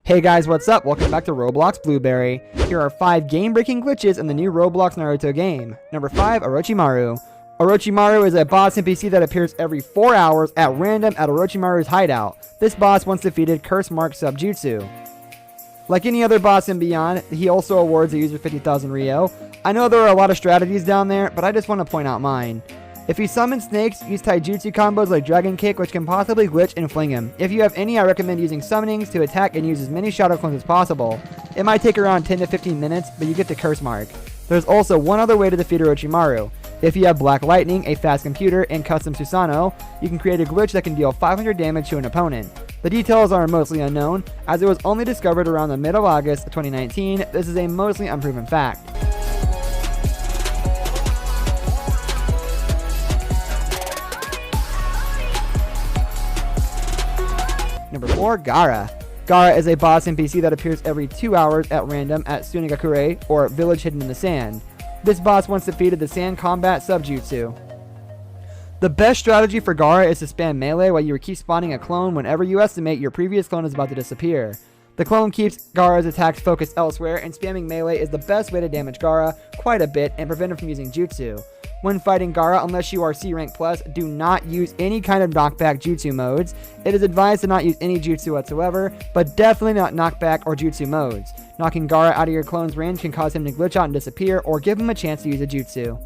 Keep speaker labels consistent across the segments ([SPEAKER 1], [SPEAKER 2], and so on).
[SPEAKER 1] Hey guys, what's up? Welcome back to Roblox Blueberry. Here are 5 game-breaking glitches in the new Roblox Naruto game. Number 5, Orochimaru. Orochimaru is a boss NPC that appears every 4 hours at random at Orochimaru's hideout. This boss once defeated Curse Mark Subjutsu. Like any other boss in Beyond, he also awards the user 50,000 Rio. I know there are a lot of strategies down there, but I just want to point out mine. If he summons snakes, use taijutsu combos like Dragon Kick, which can possibly glitch and fling him. If you have any, I recommend using summonings to attack and use as many shadow clones as possible. It might take around 10 to 15 minutes, but you get the curse mark. There's also one other way to defeat Orochimaru. If you have Black Lightning, a fast computer, and custom Susanoo, you can create a glitch that can deal 500 damage to an opponent. The details are mostly unknown, as it was only discovered around the mid of August 2019. This is a mostly unproven fact. Number 4, Gaara. Gaara is a boss NPC that appears every 2 hours at random at Sunigakure, or Village Hidden in the Sand. This boss once defeated the Sand Combat Subjutsu. The best strategy for Gaara is to spam melee while you keep spawning a clone whenever you estimate your previous clone is about to disappear. The clone keeps Gaara's attacks focused elsewhere, and spamming melee is the best way to damage Gaara quite a bit and prevent him from using jutsu. When fighting Gaara, unless you are C rank plus, do not use any kind of knockback jutsu modes. It is advised to not use any jutsu whatsoever, but definitely not knockback or jutsu modes. Knocking Gaara out of your clone's range can cause him to glitch out and disappear, or give him a chance to use a jutsu.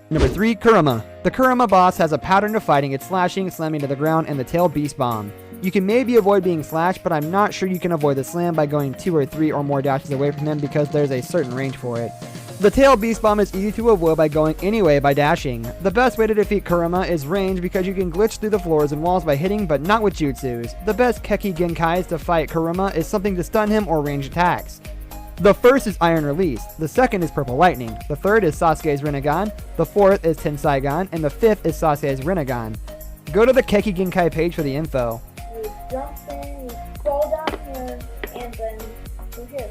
[SPEAKER 1] Number 3, Kurama. The Kurama boss has a pattern of fighting. It's slashing, slamming to the ground, and the tail beast bomb. You can maybe avoid being slashed, but I'm not sure you can avoid the slam by going 2 or 3 or more dashes away from him because there's a certain range for it. The tail beast bomb is easy to avoid by going anyway by dashing. The best way to defeat Kurama is range because you can glitch through the floors and walls by hitting, but not with jutsus. The best Keki Genkais to fight Kurama is something to stun him or range attacks. The first is Iron Release, the second is Purple Lightning, the third is Sasuke's Rinnegan, the fourth is Tensaigan, and the fifth is Sasuke's Rinnegan. Go to the Keki Genkai page for the info.
[SPEAKER 2] You jump in, you scroll down here, and then go here.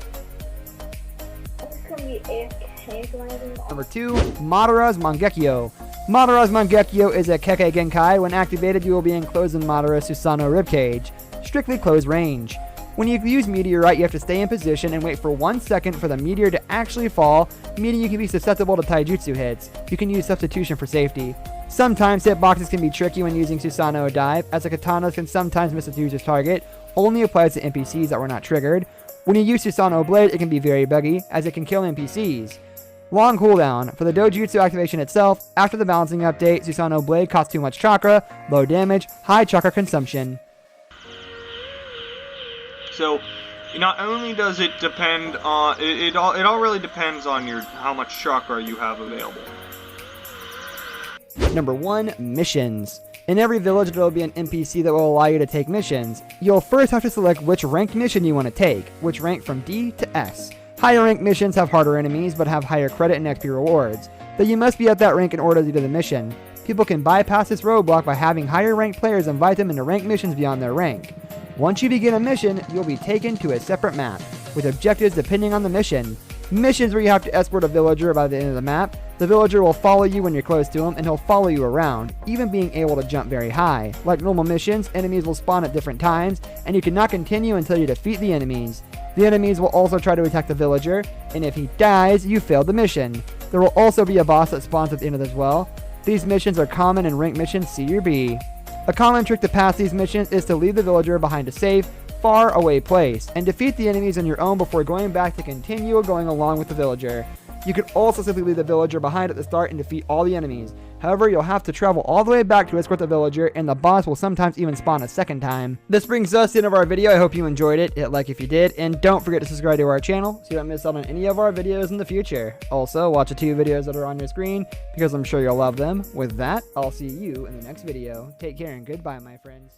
[SPEAKER 2] I'm just gonna be AFK.
[SPEAKER 1] Number 2, Madara's Mangekyo. Madara's Mangekyo is a Kekkei Genkai. When activated, you will be enclosed in Madara's Susanoo ribcage. Strictly close range. When you use Meteorite, you have to stay in position and wait for 1 second for the meteor to actually fall, meaning you can be susceptible to taijutsu hits. You can use substitution for safety. Sometimes hitboxes can be tricky when using Susanoo Dive, as the katanas can sometimes miss the user's target. Only applies to NPCs that were not triggered. When you use Susanoo Blade, it can be very buggy, as it can kill NPCs. Long cooldown. For the dojutsu activation itself, after the balancing update, Susanoo Blade costs too much chakra, low damage, high chakra consumption.
[SPEAKER 3] So, not only does it depend on it all really depends on how much chakra you have available.
[SPEAKER 1] Number 1, missions. In every village, there will be an NPC that will allow you to take missions. You'll first have to select which ranked mission you want to take, which rank from D to S. Higher ranked missions have harder enemies, but have higher credit and XP rewards. But you must be at that rank in order to do the mission. People can bypass this roadblock by having higher ranked players invite them into ranked missions beyond their rank. Once you begin a mission, you'll be taken to a separate map, with objectives depending on the mission. Missions where you have to escort a villager by the end of the map. The villager will follow you when you're close to him, and he'll follow you around, even being able to jump very high. Like normal missions, enemies will spawn at different times, and you cannot continue until you defeat the enemies. The enemies will also try to attack the villager, and if he dies, you failed the mission. There will also be a boss that spawns at the end of this as well. These missions are common in ranked missions C or B. A common trick to pass these missions is to leave the villager behind a safe, far away place, and defeat the enemies on your own before going back to continue going along with the villager. You can also simply leave the villager behind at the start and defeat all the enemies. However, you'll have to travel all the way back to escort the villager, and the boss will sometimes even spawn a second time. This brings us to the end of our video. I hope you enjoyed it. Hit like if you did, and don't forget to subscribe to our channel so you don't miss out on any of our videos in the future. Also, watch the 2 videos that are on your screen because I'm sure you'll love them. With that, I'll see you in the next video. Take care and goodbye, my friends.